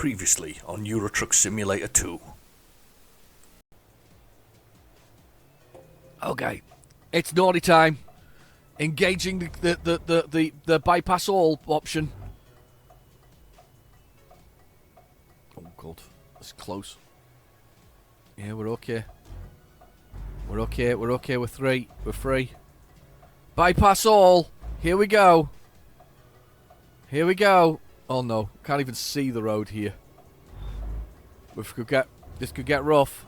Previously on Euro Truck Simulator 2. Okay, it's naughty time. Engaging the bypass all option. Oh god, that's close. Yeah, we're okay. We're okay. We're free. Bypass all. Here we go. Oh no, can't even see the road here. This could get rough.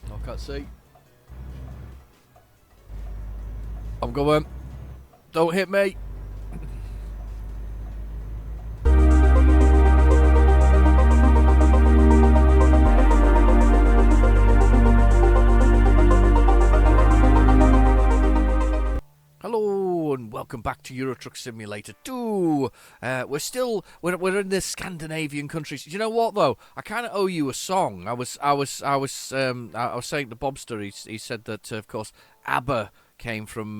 No, can't see. I'm going. Don't hit me. Hello and welcome back to Euro Truck Simulator 2. We're in the Scandinavian countries. Do you know what though? I kind of owe you a song. I was saying to Bobster. He said that of course ABBA came from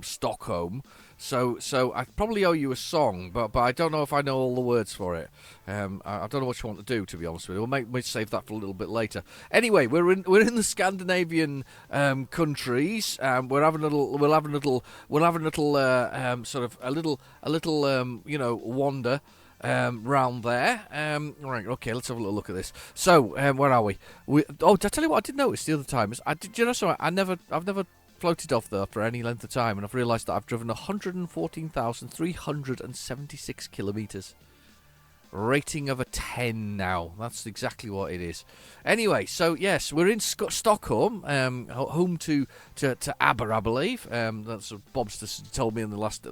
Stockholm. So I probably owe you a song, but I don't know if I know all the words for it. I don't know what you want to do, to be honest with you. We'll save that for a little bit later. Anyway, we're in the Scandinavian countries. We'll have a little wander round there. Right, okay, let's have a little look at this. So, where are we? Did I tell you what I did notice the other time? I've never floated off there for any length of time, and I've realised that I've driven 114,376 kilometres. Rating of a 10 now. That's exactly what it is. Anyway, so yes, we're in Stockholm, home to ABBA, I believe. That's what Bob's told me in the last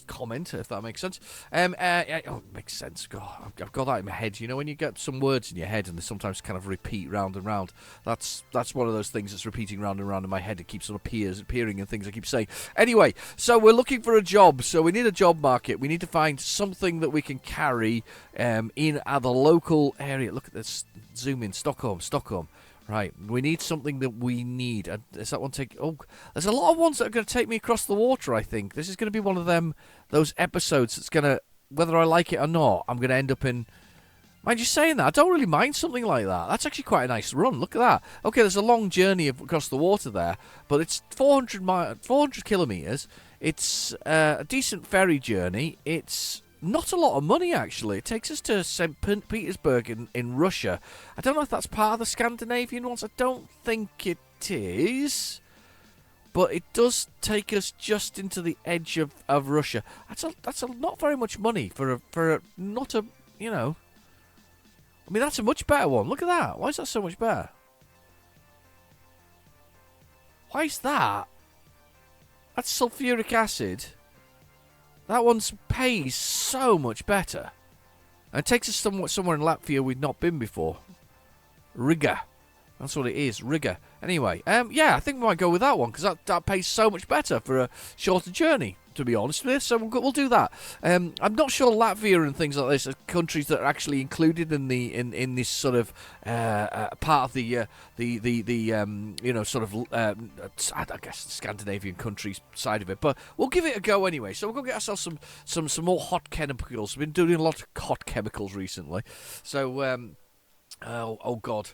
comment, if that makes sense. It makes sense. God, I've got that in my head. You know, when you get some words in your head and they sometimes kind of repeat round and round. That's one of those things that's repeating round and round in my head. It keeps sort of appearing in things I keep saying. Anyway, so we're looking for a job. So we need a job market. We need to find something that we can carry in the local area. Look at this. Zoom in. Stockholm. Right, we need something that we need. Does that one take... Oh, there's a lot of ones that are going to take me across the water, I think. This is going to be one of those episodes that's going to... Whether I like it or not, I'm going to end up in... Mind you saying that, I don't really mind something like that. That's actually quite a nice run. Look at that. Okay, there's a long journey across the water there, but it's 400 kilometres. It's a decent ferry journey. It's... not a lot of money, actually. It takes us to St. Petersburg in Russia. I don't know if that's part of the Scandinavian ones. I don't think it is. But it does take us just into the edge of Russia. That's not very much money for not a, you know. I mean, that's a much better one. Look at that. Why is that so much better? Why is that? That's sulfuric acid. That one pays so much better. And it takes us somewhere in Latvia we've not been before. Riga. That's what it is, Riga. Anyway, yeah, I think we might go with that one, because that pays so much better for a shorter journey, to be honest with you. So we'll do that. I'm not sure Latvia and things like this are countries that are actually included in this sort of part of the I guess Scandinavian countries side of it. But we'll give it a go anyway. So we'll go get ourselves some more hot chemicals. We've been doing a lot of hot chemicals recently. So oh god.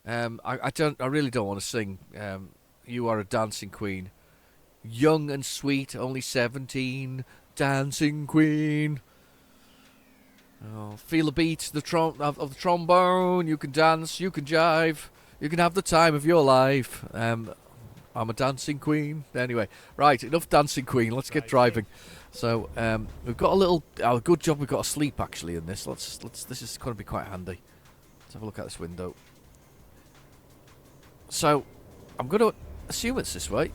I really don't want to sing You Are a Dancing Queen. Young and sweet, only 17, dancing queen. Oh, feel the beat of the trombone. You can dance, you can jive, you can have the time of your life. I'm a dancing queen. Anyway, right, enough dancing queen. Let's get driving. So we've got a good job. We've got a sleep actually in this. This is going to be quite handy. Let's have a look at this window. So I'm going to assume it's this way.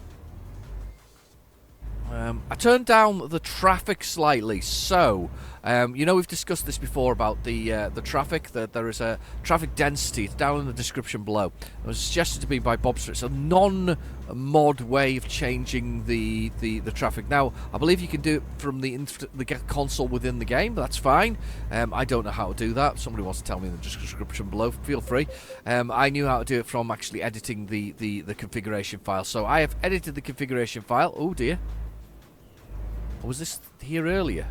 I turned down the traffic slightly. So, we've discussed this before about the traffic. That there is a traffic density. It's down in the description below. It was suggested to me by Bobster. It's a non-mod way of changing the traffic. Now, I believe you can do it from the console within the game. But that's fine. I don't know how to do that. If somebody wants to tell me in the description below, feel free. I knew how to do it from actually editing the configuration file. So I have edited the configuration file. Oh dear. Was this here earlier?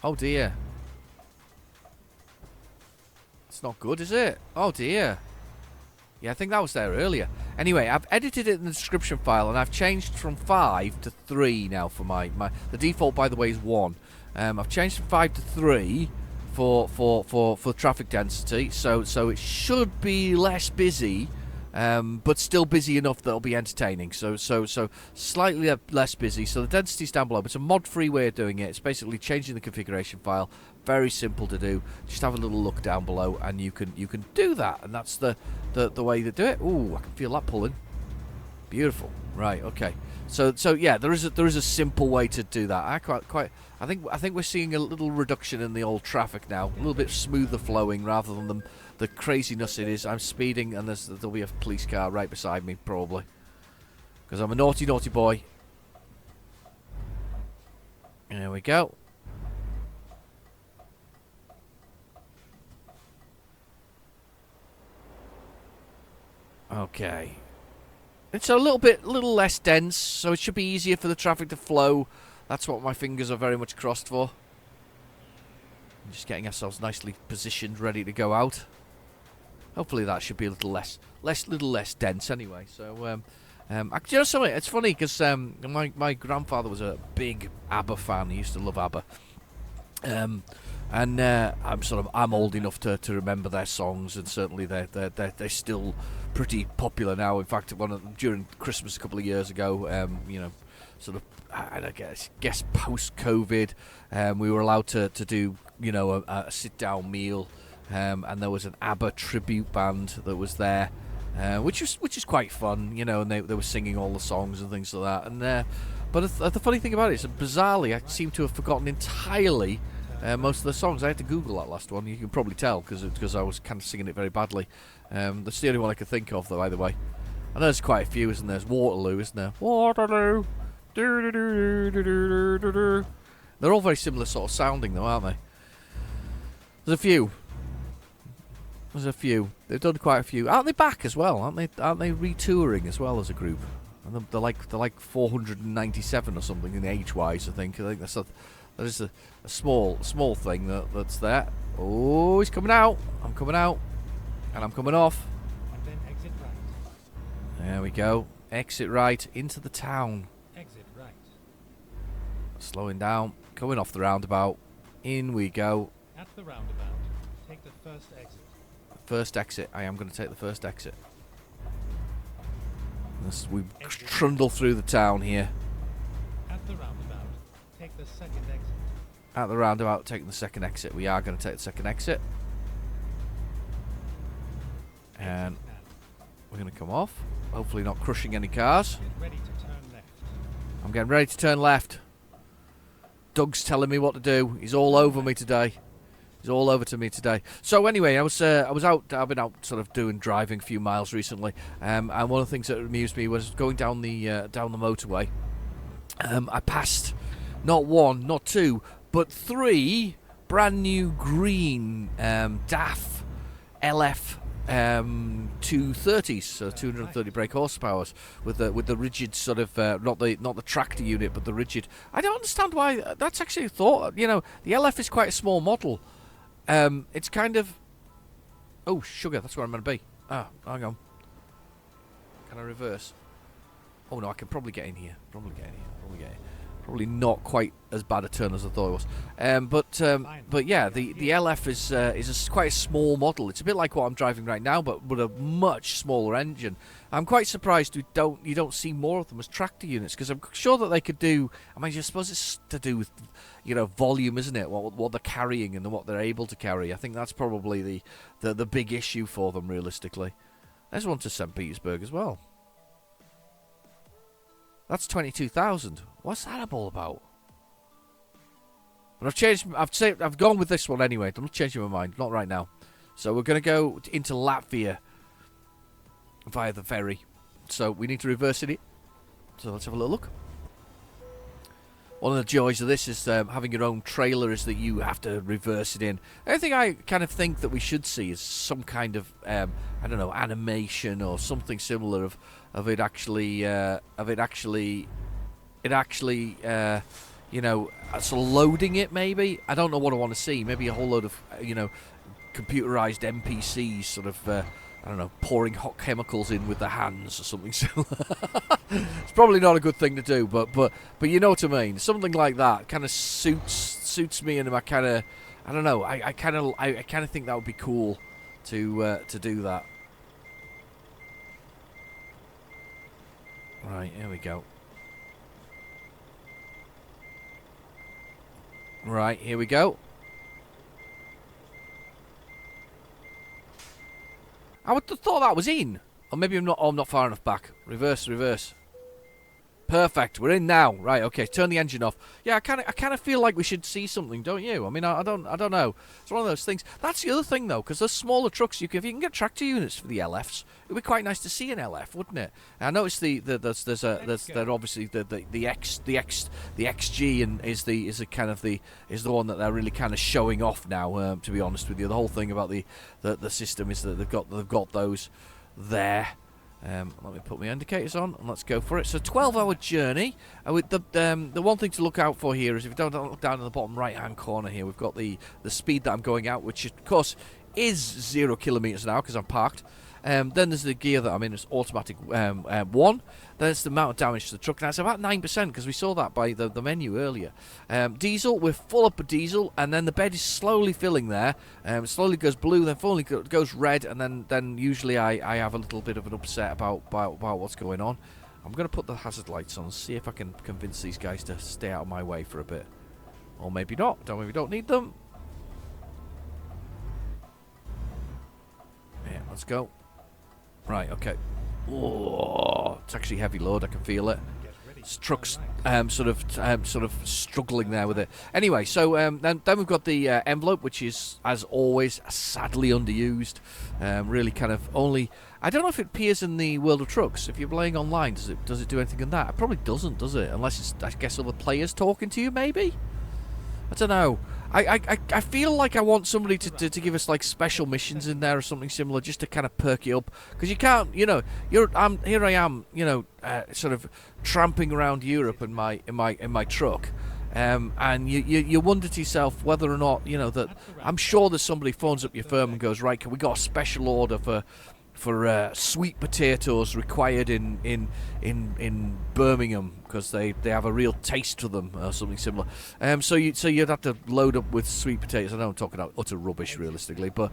Oh dear. It's not good, is it? Oh dear. Yeah, I think that was there earlier. Anyway, I've edited it in the description file, and I've changed from 5 to 3 now for my the default, by the way, is 1. I've changed from 5 to 3 for traffic density, so it should be less busy. But still busy enough that it'll be entertaining. So slightly less busy. So the density's down below. But it's a mod-free way of doing it. It's basically changing the configuration file. Very simple to do. Just have a little look down below, and you can do that. And that's the way to do it. Ooh, I can feel that pulling. Beautiful. Right. Okay. So yeah, there is a simple way to do that. I think we're seeing a little reduction in the old traffic now. A little bit smoother flowing rather than the craziness it is. I'm speeding, and there'll be a police car right beside me, probably. Because I'm a naughty, naughty boy. There we go. Okay. It's a little less dense, so it should be easier for the traffic to flow. That's what my fingers are very much crossed for. Just getting ourselves nicely positioned, ready to go out. Hopefully that should be a little less dense anyway. So, you know something? It's funny because my grandfather was a big ABBA fan. He used to love ABBA, and I'm old enough to remember their songs, and certainly they're still pretty popular now. In fact, during Christmas a couple of years ago, I guess post-COVID, we were allowed to do a sit-down meal. And there was an ABBA tribute band that was there, which is quite fun, and they were singing all the songs and things like that. And but the funny thing about it is, bizarrely, I seem to have forgotten entirely most of the songs. I had to Google that last one. You can probably tell because I was kind of singing it very badly. That's the only one I could think of, though. By the way, I know there's quite a few, isn't there? There's Waterloo, isn't there? Waterloo. They're all very similar sort of sounding, though, aren't they? There's a few. They've done quite a few. Aren't they back as well? Aren't they retouring as well as a group? And they're like 497 or something in age-wise. I think that is a small thing that's there. Oh, he's coming out. I'm coming out, and I'm coming off. And then exit right. There we go. Exit right into the town. Exit right. Slowing down. Coming off the roundabout. In we go. At the roundabout, take the first exit. First exit. I am going to take the first exit. We trundle through the town here. At the roundabout, take the second exit. At the roundabout, taking the second exit. We are going to take the second exit. And we're going to come off. Hopefully not crushing any cars. Get ready to turn left. I'm getting ready to turn left. Doug's telling me what to do. He's all over me today. He's all over to me today. So anyway, I was out. I've been out sort of driving a few miles recently, and one of the things that amused me was going down the motorway. I passed not one, not two, but 3 brand new green DAF LF 230s, so 230 brake horsepower with the rigid sort of not the tractor unit, but the rigid. I don't understand why that's actually a thought. The LF is quite a small model. It's kind of... Oh, sugar, that's where I'm going to be. Ah, hang on. Can I reverse? Oh, no, I can probably get in here. Probably not quite as bad a turn as I thought it was. But yeah, the LF is quite a small model. It's a bit like what I'm driving right now, but with a much smaller engine. I'm quite surprised you don't see more of them as tractor units, because I'm sure that they could do. I mean, I suppose it's to do with volume, isn't it? What they're carrying and what they're able to carry. I think that's probably the big issue for them, realistically. There's one to St. Petersburg as well. That's 22,000. What's that all about? But I've changed. I've gone with this one anyway. I'm not changing my mind. Not right now. So we're going to go into Latvia via the ferry. So we need to reverse it. So let's have a little look. One of the joys of this is having your own trailer is that you have to reverse it in. The only thing I kind of think that we should see is some kind of, I don't know, animation or something similar of it actually, you know, sort of loading it maybe. I don't know what I want to see. Maybe a whole load of, you know, computerized NPCs sort of, I don't know, pouring hot chemicals in with their hands or something similar. It's probably not a good thing to do, but you know what I mean. Something like that kind of suits me, and I kind of, I don't know, I kind of think that would be cool to do that. Right, here we go. Right, here we go. I would have thought that was in. Or maybe I'm not far enough back. Reverse. Perfect. We're in now. Right, okay. Turn the engine off. Yeah, I kind of feel like we should see something, don't you? I mean, I don't know. It's one of those things. That's the other thing though, because those smaller trucks, if you can get tractor units for the LFs, it'd be quite nice to see an LF, wouldn't it? And I noticed there's obviously the XG and is the one that they're really kind of showing off now. To be honest with you, the whole thing about the system is that they've got those there. Let me put my indicators on and let's go for it. So 12-hour journey. With the one thing to look out for here is if you don't look down in the bottom right-hand corner here, we've got the speed that I'm going at, which of course is 0 kilometers an hour because I'm parked. Then there's the gear that I'm in, it's automatic 1. Then it's the amount of damage to the truck. Now it's about 9% because we saw that by the menu earlier. Diesel, we're full up with diesel, and then the bed is slowly filling there. It slowly goes blue, then finally goes red, and then usually I have a little bit of an upset about what's going on. I'm going to put the hazard lights on and see if I can convince these guys to stay out of my way for a bit. Or maybe not. Maybe don't need them. Yeah, let's go. Right, okay. Oh, it's actually heavy load. I can feel it. Truck's sort of struggling there with it. Anyway, so then we've got the envelope, which is, as always, sadly underused. Really kind of only... I don't know if it appears in the World of Trucks. If you're playing online, does it do anything in that? It probably doesn't, does it? Unless it's, I guess, other players talking to you, maybe? I don't know. I feel like I want somebody to give us like special missions in there or something similar, just to kind of perk you up, because you can't, you know, here I am, you know, sort of tramping around Europe in my truck, and you wonder to yourself whether or not, you know, that I'm sure that somebody phones up your firm and goes, right, we got a special order for sweet potatoes required in Birmingham because they have a real taste to them or something similar. So you'd have to load up with sweet potatoes. I know I'm talking about utter rubbish realistically, but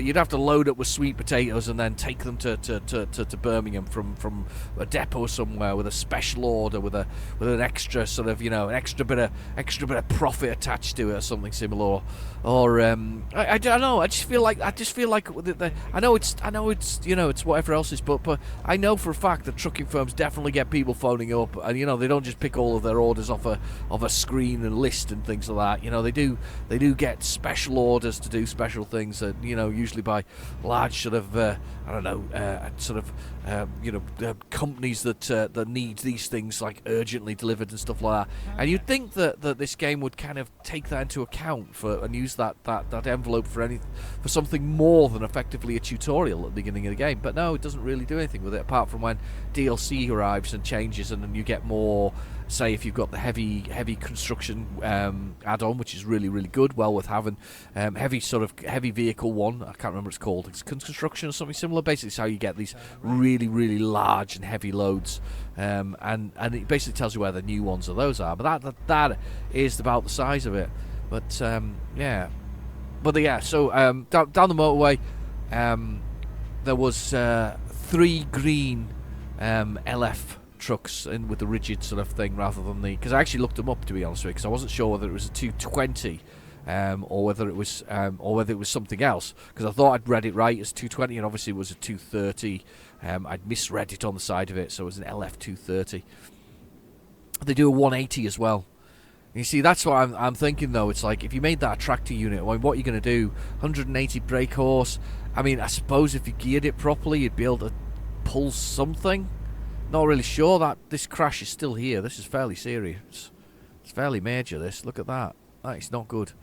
you'd have to load up with sweet potatoes and then take them to Birmingham from a depot somewhere with a special order with an extra sort of, you know, an extra bit of profit attached to it or something similar. Or I don't know. I just feel like I know it's you know, it's whatever else is, but I know for a fact that trucking firms definitely get people phoning up, and you know, they don't just pick all of their orders off a screen and list and things like that. You know, they do get special orders to do special things that, you know, usually by large sort of companies that need these things like urgently delivered and stuff like that. And you'd think that this game would kind of take that into account and use that envelope for something more than effectively a tutorial at the beginning of the game. But no, it doesn't really do anything with it apart from when DLC arrives and changes, and then you get more. Say if you've got the heavy construction add-on, which is really good, well worth having. Heavy vehicle one, I can't remember what it's called. It's construction or something similar. Basically, it's how you get these really large and heavy loads, and it basically tells you where the new ones of those are. But that is about the size of it. But yeah. So down the motorway, there was 3 green LF trucks in with the rigid sort of thing rather than because I actually looked them up, to be honest with you, because I wasn't sure whether it was a 220 or whether it was something else, because I thought I'd read it right as 220 and obviously it was a 230. I'd misread it on the side of it, so it was an LF 230. They do a 180 as well. You see, that's what I'm thinking though. It's like if you made that a tractor unit, I mean, what are you going to do? 180 brake horse. I mean, I suppose if you geared it properly, you'd be able to pull something. Not really sure that this crash is still here. This is fairly serious. It's fairly major. This. Look at that. That is not good.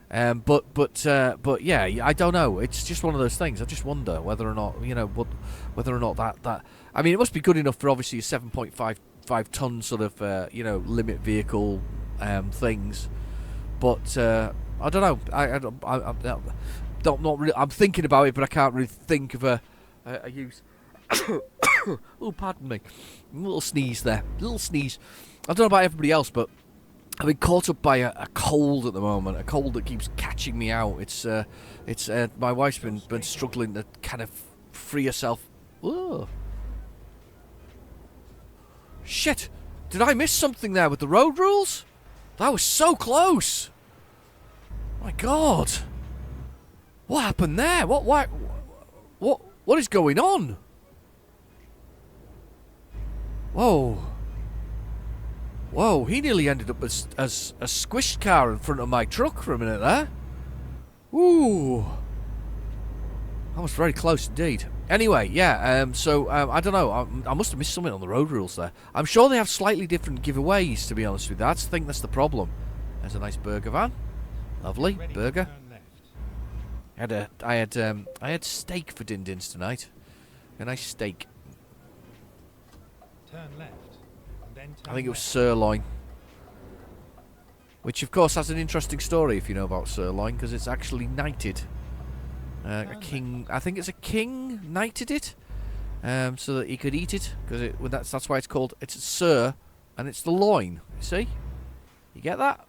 But yeah, I don't know. It's just one of those things. I just wonder whether or not whether or not that. I mean, it must be good enough for obviously a 7.5 ton sort of limit vehicle things. But I don't know. I don't not really. I'm thinking about it, but I can't really think of a use. Oh, pardon me. A little sneeze there. A little sneeze. I don't know about everybody else, but I've been caught up by a cold at the moment. A cold that keeps catching me out. It's my wife's been struggling to kind of free herself. Whoa. Shit! Did I miss something there with the road rules? That was so close. My God. What happened there? What is going on? Whoa. Whoa, he nearly ended up as a squished car in front of my truck for a minute there. Ooh. That was very close indeed. Anyway, yeah, I don't know. I must have missed something on the road rules there. I'm sure they have slightly different giveaways, to be honest with you. I think that's the problem. There's a nice burger van. Lovely burger. I had steak for din-dins tonight. A nice steak. Turn left. Then turn I think it was left. sirloin. Which, of course, has an interesting story if you know about sirloin, because it's actually knighted. A king, I think it's a king knighted it, so that he could eat it, because that's why it's called. It's a sir, and it's the loin. You see? You get that?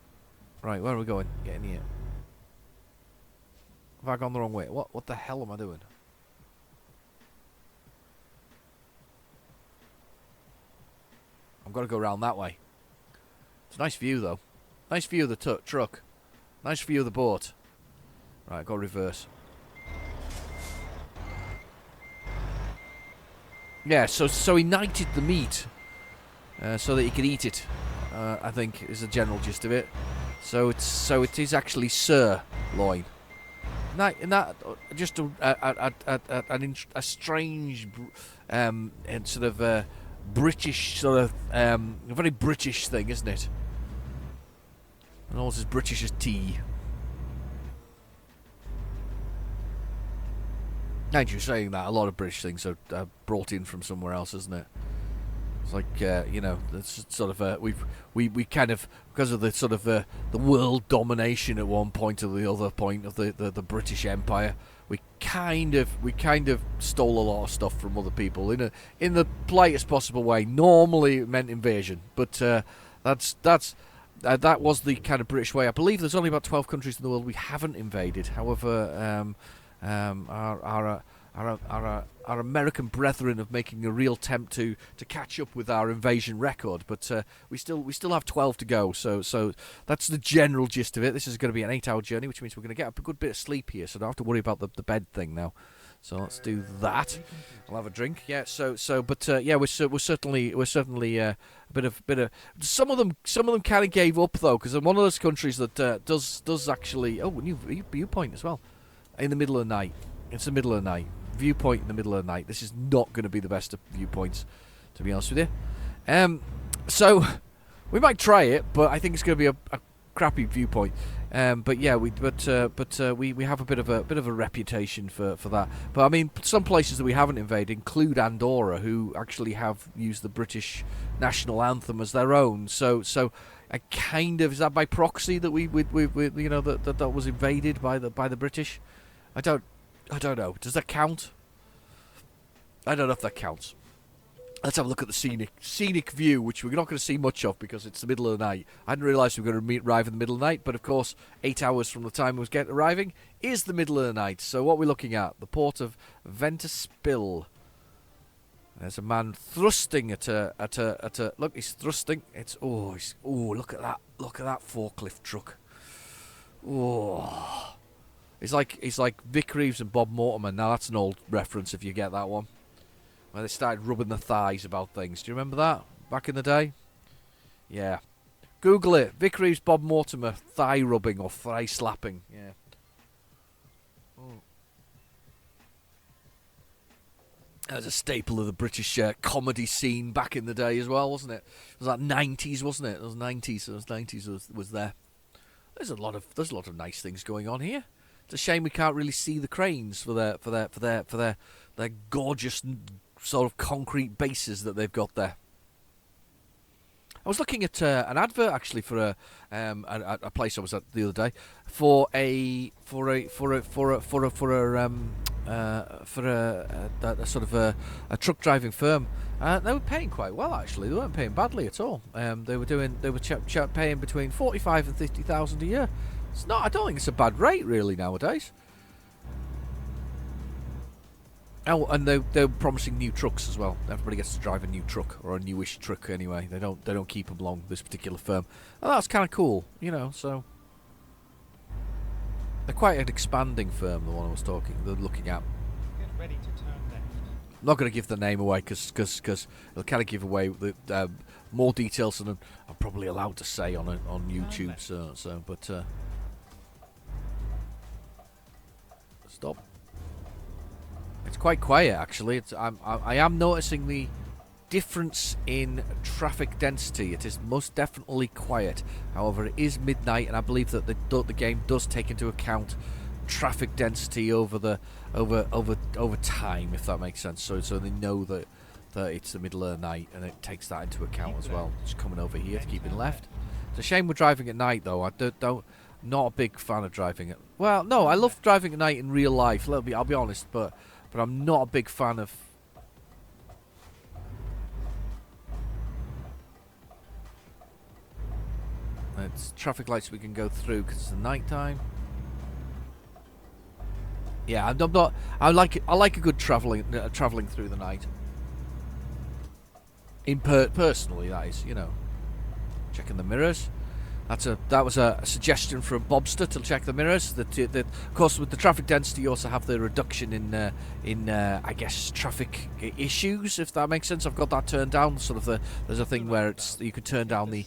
Right, where are we going? Get in here. Have I gone the wrong way? What the hell am I doing? I've got to go around that way. It's a nice view, though. Nice view of the truck. Nice view of the boat. Right, go reverse. Yeah, so he knighted the meat so that he could eat it. I think is the general gist of it. So it is actually sirloin. And that just a strange and sort of British sort of a very British thing, isn't it? And almost as British as tea. And you're saying that a lot of British things are brought in from somewhere else, isn't it? It's like it's sort of we kind of, because of the sort of the world domination at one point or the other point of the British Empire, we kind of stole a lot of stuff from other people in the politest possible way. Normally it meant invasion, but that was the kind of British way. I believe there's only about 12 countries in the world we haven't invaded. However, our American brethren of making a real attempt to catch up with our invasion record, but we still have 12 to go. So that's the general gist of it. This is going to be an 8-hour journey, which means we're going to get a good bit of sleep here. So I don't have to worry about the bed thing now. So let's do that. I'll have a drink. Yeah. We're certainly a bit of. Some of them kind of gave up though, because I'm one of those countries that does actually. Oh, new viewpoint as well. In the middle of the night. It's the middle of the night. Viewpoint in the middle of the night. This is not going to be the best of viewpoints, to be honest with you. So we might try it, but I think it's going to be a crappy viewpoint. But yeah, we have a bit of a reputation for that. But I mean, some places that we haven't invaded include Andorra, who actually have used the British national anthem as their own. So I kind of, is that by proxy that we that was invaded by the British? I don't know. Does that count? I don't know if that counts. Let's have a look at the scenic view, which we're not going to see much of because it's the middle of the night. I didn't realise we were going to arrive in the middle of the night, but of course, 8 hours from the time we was arriving is the middle of the night. So what we're looking at, the port of Ventspil. There's a man thrusting at a look. He's thrusting. Look at that forklift truck. Oh. It's like Vic Reeves and Bob Mortimer. Now that's an old reference if you get that one. Where they started rubbing their thighs about things. Do you remember that back in the day? Yeah. Google it. Vic Reeves, Bob Mortimer, thigh rubbing or thigh slapping. Yeah. Oh. That was a staple of the British comedy scene back in the day as well, wasn't it? It was like 90s, wasn't it? Those 90s was there. There's a lot of nice things going on here. It's a shame we can't really see the cranes for their gorgeous sort of concrete bases that they've got there. I was looking at an advert actually for a place I was at the other day for a sort of a truck driving firm. They were paying quite well actually. They weren't paying badly at all. They were paying between 45 and 50,000 a year. It's not. I don't think it's a bad rate really nowadays. Oh, and they're promising new trucks as well. Everybody gets to drive a new truck, or a newish truck anyway. They don't keep them long, this particular firm. And that's kind of cool, you know. So they're quite an expanding firm. The one I was they're looking at. Get ready to turn left. I'm not going to give the name away because it'll kind of give away the more details than I'm probably allowed to say on YouTube. But stop. It's quite quiet, actually. I am noticing the difference in traffic density. It is most definitely quiet. However, it is midnight, and I believe that the game does take into account traffic density over time, if that makes sense. So they know that it's the middle of the night, and it takes that into account as well. Just coming over here to keeping left. It's a shame we're driving at night, though. Not a big fan of driving at. Well, no, I love driving at night in real life. I'll be honest, but I'm not a big fan of. It's traffic lights we can go through because it's the night time. Yeah, I'm not. I like a good traveling through the night. Personally, that is, you know, checking the mirrors. That was a suggestion from Bobster to check the mirrors. That of course, with the traffic density, you also have the reduction in I guess traffic issues, if that makes sense. I've got that turned down. There's a thing where you can turn down the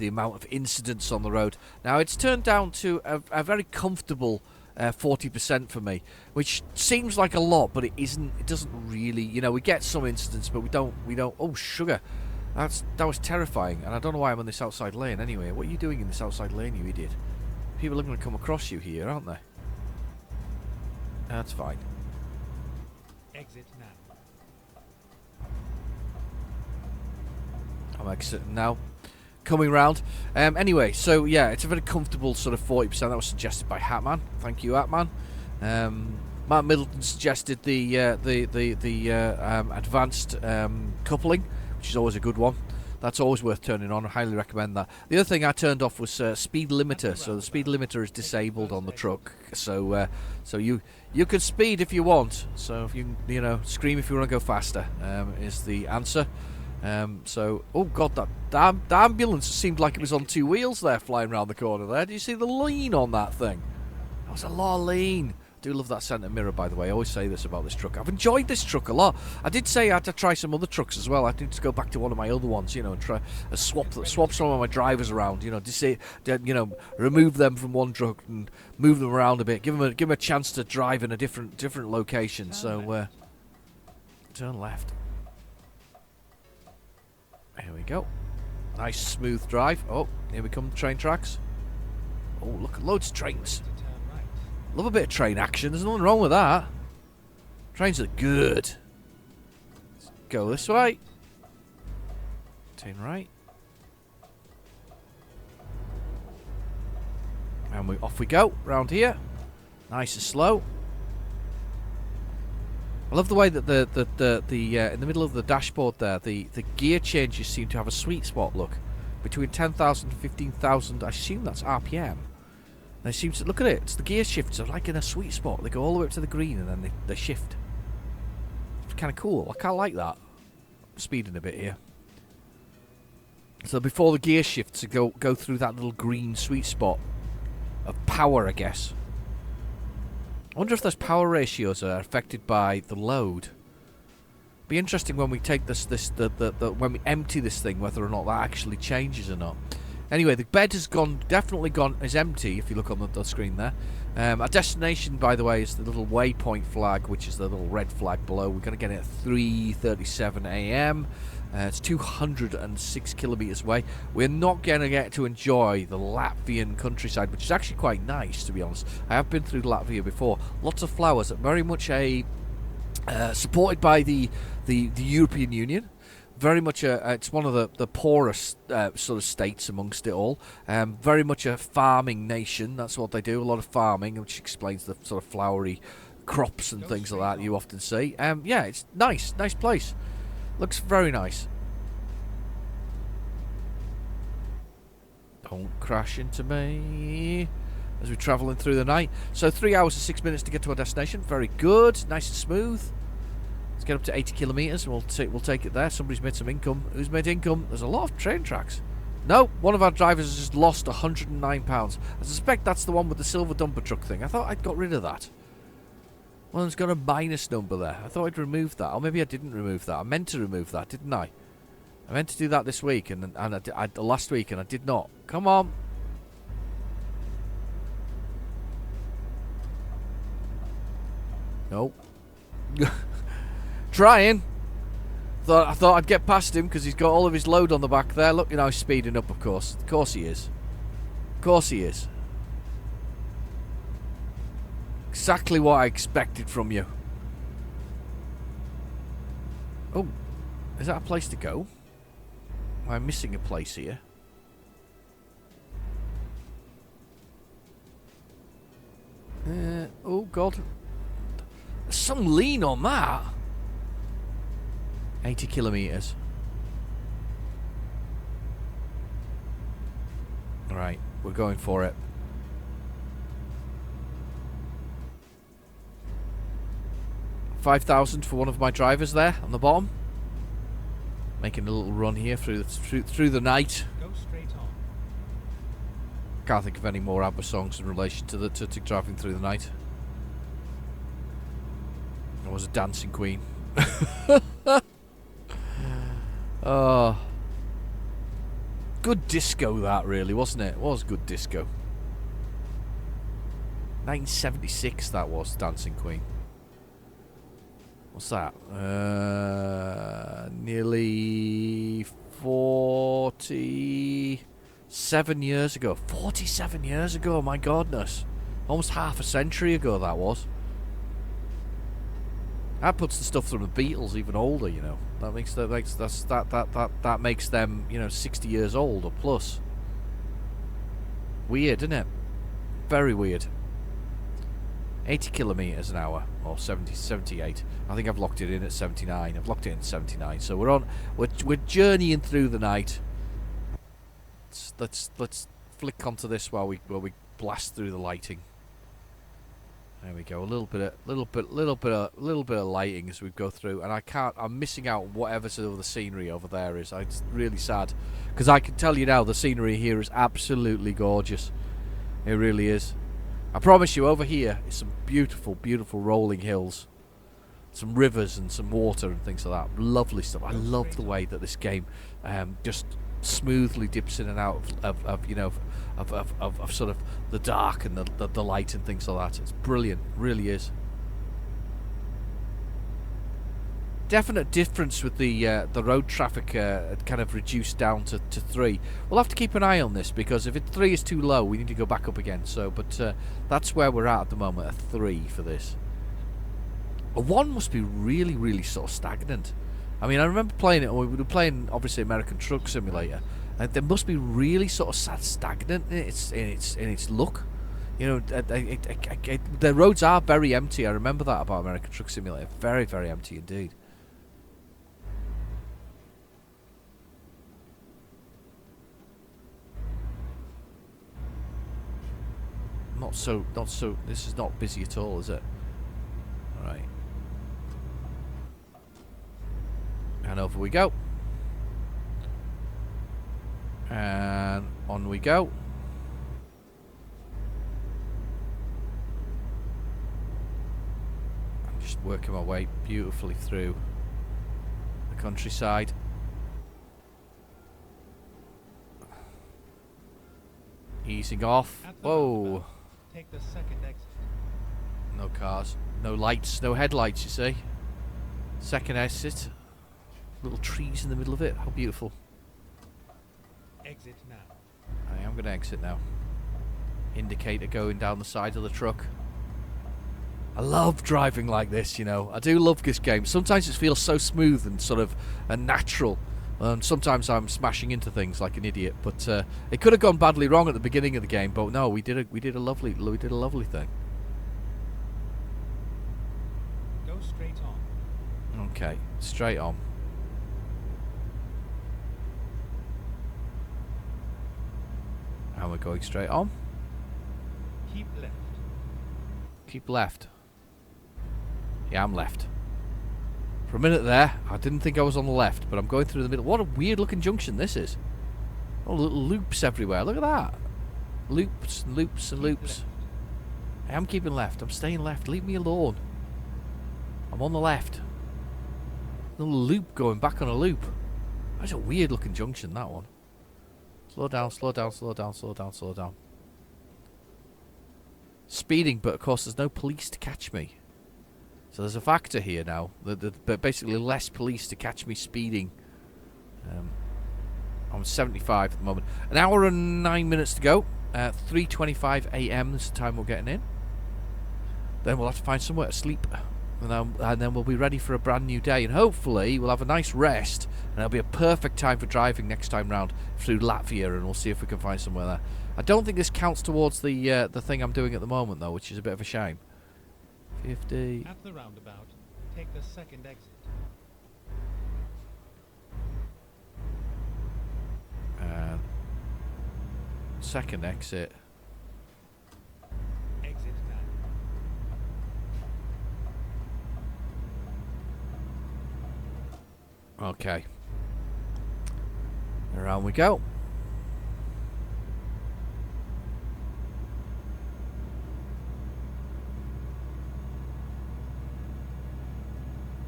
amount of incidents on the road. Now it's turned down to a very comfortable 40% for me, which seems like a lot, but it isn't. It doesn't really. You know, we get some incidents, but we don't. Oh, sugar. That was terrifying, and I don't know why I'm on this outside lane anyway. What are you doing in this outside lane, you idiot? People are going to come across you here, aren't they? That's fine. Exit now. I'm exiting now. Coming round. Anyway, so yeah, it's a very comfortable sort of 40%. That was suggested by Hatman. Thank you, Hatman. Matt Middleton suggested the advanced coupling, which is always a good one. That's always worth turning on. I highly recommend that. The other thing I turned off was speed limiter. So the speed limiter is disabled on the truck. So you can speed if you want. So if you scream if you want to go faster is the answer. Oh god, that the ambulance seemed like it was on two wheels there, flying around the corner there. Do you see the lean on that thing? That was a lot of lean. I do love that centre mirror, by the way. I always say this about this truck. I've enjoyed this truck a lot. I did say I had to try some other trucks as well. I need to go back to one of my other ones, and try swap some of my drivers around. Remove them from one truck and move them around a bit. Give them a chance to drive in a different location. So turn left. Here we go. Nice smooth drive. Oh, here we come, the train tracks. Oh, look, loads of trains. Love a bit of train action. There's nothing wrong with that. Trains are good. Let's go this way. Turn right. And off we go, round here. Nice and slow. I love the way that the in the middle of the dashboard there, the gear changes seem to have a sweet spot. Look, between 10,000 and 15,000. I assume that's RPM. They seem to look at it. It's the gear shifts are like in a sweet spot. They go all the way up to the green and then they shift. It's kind of cool. I kind of like that. I'm speeding a bit here. So before the gear shifts, go through that little green sweet spot of power, I guess. I wonder if those power ratios are affected by the load. Be interesting when we take when we empty this thing, whether or not that actually changes or not. Anyway, the bed has definitely gone, is empty if you look on the screen there. Our destination, by the way, is the little waypoint flag, which is the little red flag below. We're going to get it at 3:37 a.m. It's 206 kilometers away. We're not going to get to enjoy the Latvian countryside, which is actually quite nice, to be honest. I have been through Latvia before. Lots of flowers, very much supported by the European Union. Very much it's one of the poorest sort of states amongst it all. Very much a farming nation. That's what they do. A lot of farming, which explains the sort of flowery crops and things like that you often see. Yeah, it's nice place. Looks very nice. Don't crash into me as we're travelling through the night. So 3 hours and 6 minutes to get to our destination. Very good, nice and smooth. Let's get up to 80 kilometres and we'll take it there. Somebody's made some income. Who's made income? There's a lot of train tracks. No, one of our drivers has just lost £109. I suspect that's the one with the silver dumper truck thing. I thought I'd got rid of that. Well, it's got a minus number there. I thought I'd removed that. Or maybe I didn't remove that. I meant to remove that, didn't I? I meant to do that this week and last week, and I did not. Come on. No. Trying. I thought I'd get past him because he's got all of his load on the back there. Look, he's speeding up, of course. Of course he is. Of course he is. Exactly what I expected from you. Oh, is that a place to go? Am I missing a place here? Oh, God. There's some lean on that. 80 kilometres. Alright, we're going for it. $5,000 for one of my drivers there on the bottom. Making a little run here through the night. Go straight on. Can't think of any more ABBA songs in relation to to driving through the night. I was a dancing queen. Oh, good disco that really, wasn't it? It was good disco. 1976 that was, Dancing Queen. What's that? Nearly 47 years ago. 47 years ago, my goodness. Almost half a century ago that was. That puts the stuff from the Beatles even older, you know. That makes them, you know, 60 years old or plus. Weird, isn't it? Very weird. 80 kilometers an hour, or 78. I think I've locked it in at 79. I've locked it in at 79. So we're journeying through the night. Let's flick onto this while we blast through the lighting. There we go. A little bit of lighting as we go through, and I'm missing out whatever sort of the scenery over there is. It's really sad because I can tell you now the scenery here is absolutely gorgeous. It really is. I promise you, over here is some beautiful, beautiful rolling hills, some rivers and some water and things like that. Lovely stuff. I love the way that this game just smoothly dips in and out of you know, of sort of the dark and the light and things like that. It's brilliant, really is. Definite difference with the road traffic kind of reduced down to 3. We'll have to keep an eye on this because if 3 is too low, we need to go back up again. So, but that's where we're at the moment, a 3 for this. A 1 must be really, really sort of stagnant. I mean, I remember playing it. We were playing obviously American Truck Simulator, and there must be really sort of stagnant in its look. You know, the roads are very empty. I remember that about American Truck Simulator. Very, very empty indeed. Not so. This is not busy at all, is it? All right. And over we go. And on we go. I'm just working my way beautifully through Countryside. Easing off. At the Whoa. roundabout, take the second exit. No cars. No lights. No headlights, you see. Second exit. Little trees in the middle of it. How beautiful. Exit now. I am going to exit now. Indicator going down the side of the truck. I love driving like this, you know. I do love this game. Sometimes it feels so smooth and sort of natural. And sometimes I'm smashing into things like an idiot. But it could have gone badly wrong at the beginning of the game. But no, we did a lovely thing. Go straight on. Okay, straight on. And we're going straight on. Keep left. Keep left. Yeah, I'm left. For a minute there, I didn't think I was on the left, but I'm going through the middle. What a weird looking junction this is. Oh, little loops everywhere. Look at that. Loops and loops and loops. I am keeping left. I'm staying left. Leave me alone. I'm on the left. Little loop going back on a loop. That's a weird looking junction, that one. Slow down, slow down, slow down, slow down, slow down. Speeding, but of course there's no police to catch me. So there's a factor here now. But basically less police to catch me speeding. I'm 75 at the moment. An hour and 9 minutes to go. 3:25 a.m. is the time we're getting in. Then we'll have to find somewhere to sleep. And then we'll be ready for a brand new day. And hopefully we'll have a nice rest. And it'll be a perfect time for driving next time round through Latvia. And we'll see if we can find somewhere there. I don't think this counts towards the thing I'm doing at the moment, though, which is a bit of a shame. 50. At the roundabout, take the second exit. And second exit. Exit now. Okay. Around we go.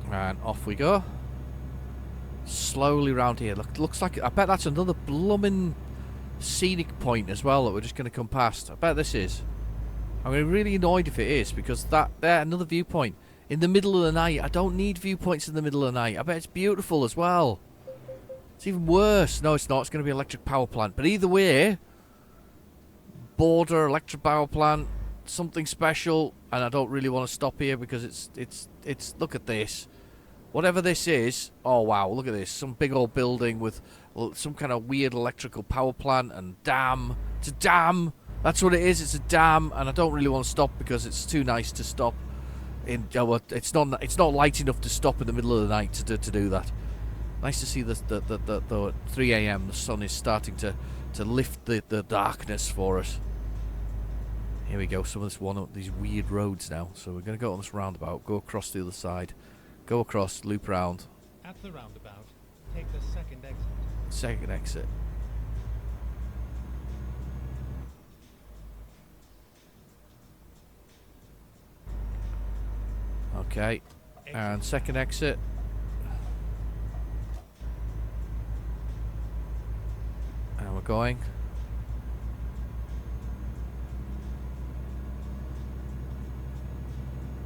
And off we go. Slowly round here. Looks like, I bet that's another blooming scenic point as well that we're just going to come past. I bet this is. I'm going to be really annoyed if it is, because there, another viewpoint. In the middle of the night. I don't need viewpoints in the middle of the night. I bet it's beautiful as well. It's even worse. No, it's not. It's going to be an electric power plant. But either way, border, electric power plant, something special. And I don't really want to stop here because it's look at this. Whatever this is, oh wow, look at this. Some big old building with some kind of weird electrical power plant and dam. It's a dam. That's what it is. It's a dam, and I don't really want to stop because it's too nice to stop. It's not light enough to stop in the middle of the night to do that. Nice to see the 3 a.m. the sun is starting to lift the darkness for us. Here we go. Some of these weird roads now. So we're going to go on this roundabout, go across the other side. Go across, loop around. At the roundabout, take the second exit. Second exit. Okay. And second exit. And we're going.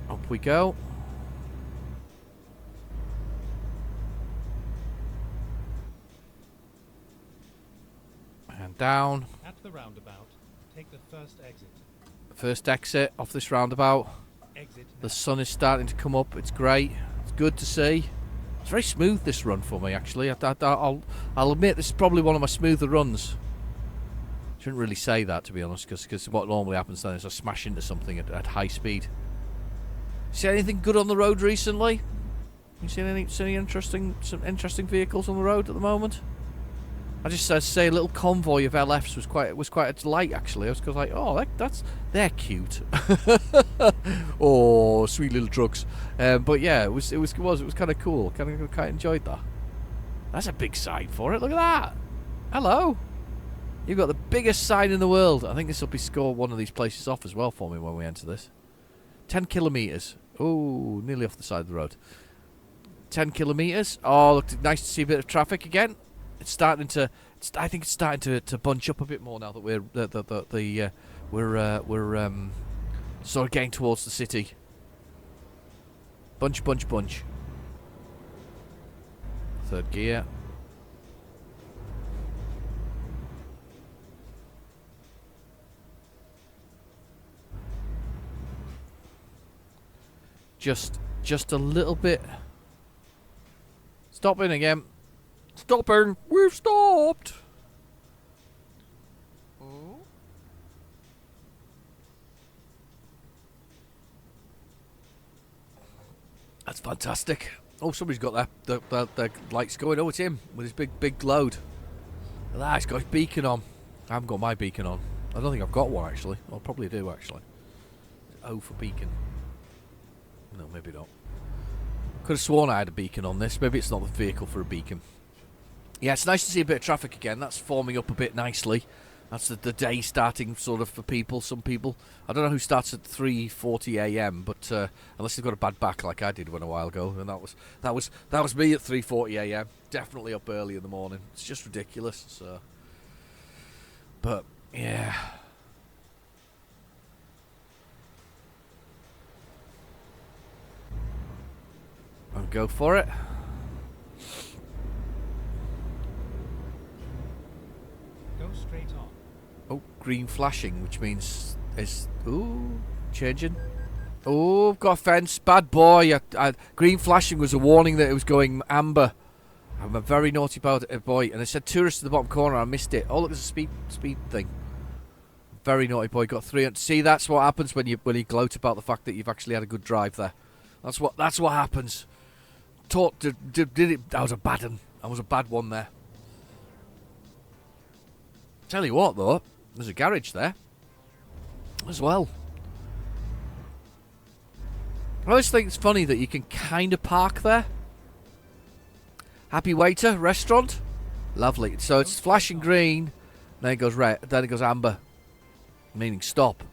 Up we go. And down. At the roundabout, take the first exit. First exit off this roundabout. Exit now. The sun is starting to come up. It's great. It's good to see. It's very smooth, this run for me, actually. I'll admit this is probably one of my smoother runs. Shouldn't really say that, to be honest, because what normally happens then is I smash into something at high speed. See anything good on the road recently? You seen any some interesting vehicles on the road at the moment? I just say a little convoy of LFs was quite a delight, actually. I was like, oh, they're cute. Oh, sweet little trucks. But yeah, it was kind of cool. Kind of enjoyed that. That's a big sign for it. Look at that. Hello. You've got the biggest sign in the world. I think this will be score one of these places off as well for me when we enter this. 10 kilometres. Oh, nearly off the side of the road. 10 kilometres. Oh, look, nice to see a bit of traffic again. It's starting to. I think it's starting to bunch up a bit more now that we're sort of getting towards the city. Bunch. Third gear. Just a little bit. Stopping again. Stopping. We've stopped. That's fantastic. Oh, somebody's got the lights going. Oh, it's him with his big load. Ah, he's got his beacon on. I haven't got my beacon on. I don't think I've got one, actually. I'll probably do, actually. O for beacon. No, maybe not. Could have sworn I had a beacon on this. Maybe it's not the vehicle for a beacon. Yeah, it's nice to see a bit of traffic again. That's forming up a bit nicely. That's the day starting sort of for people. Some people. I don't know who starts at 3:40 a.m. But unless they've got a bad back like I did a while ago, and that was me at 3:40 a.m. Definitely up early in the morning. It's just ridiculous. So, but yeah. I'll go for it. Go straight on. Oh, green flashing, which means is changing. Oh, got a fence, bad boy. Green flashing was a warning that it was going amber. I'm a very naughty boy, and it said tourist in the bottom corner. I missed it. Oh, look, there's a speed thing. Very naughty boy. Got 300. See, that's what happens when you gloat about the fact that you've actually had a good drive there. That's what happens. Did it? That was a bad one. That was a bad one there. Tell you what, though, there's a garage there as well. I always think it's funny that you can kind of park there. Happy Waiter restaurant, lovely. So it's flashing green, then it goes red, then it goes amber, meaning stop.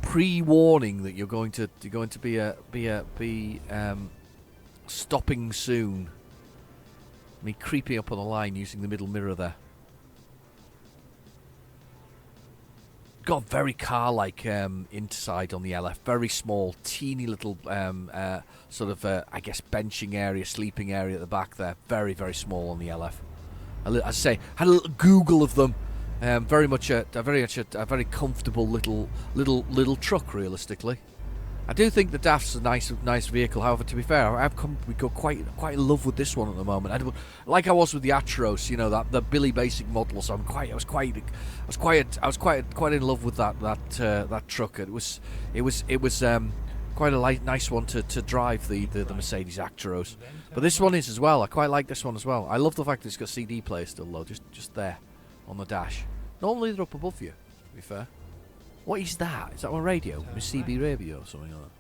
Pre-warning that you're going to be stopping soon. Me creeping up on the line using the middle mirror there. Got very car-like inside on the LF. Very small, teeny little sort of, I guess, benching area, sleeping area at the back there. Very, very small on the LF. I say, had a little Google of them. Very much a very comfortable little truck, realistically. I do think the DAF's a nice vehicle. However, to be fair, I've come we go quite in love with this one at the moment. Like I was with the Actros, you know, that the Billy Basic model. So I was quite in love with that truck. It was quite a nice one to drive the Mercedes Actros. But this one is as well. I quite like this one as well. I love the fact that it's got CD player still though, just there on the dash. Normally they're up above you, to be fair. What is that? Is that on radio? A CB radio or something like that?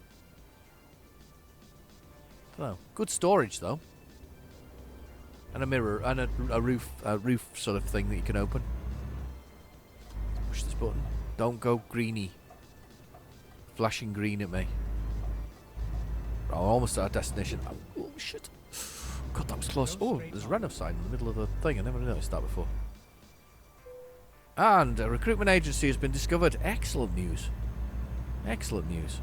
I don't know. Good storage though. And a mirror and a roof sort of thing that you can open. Push this button. Don't go greeny. Flashing green at me. Oh, almost at our destination. Oh shit. God, that was close. Oh, there's a Renault sign in the middle of the thing. I never noticed that before. And a recruitment agency has been discovered. Excellent news. Excellent news.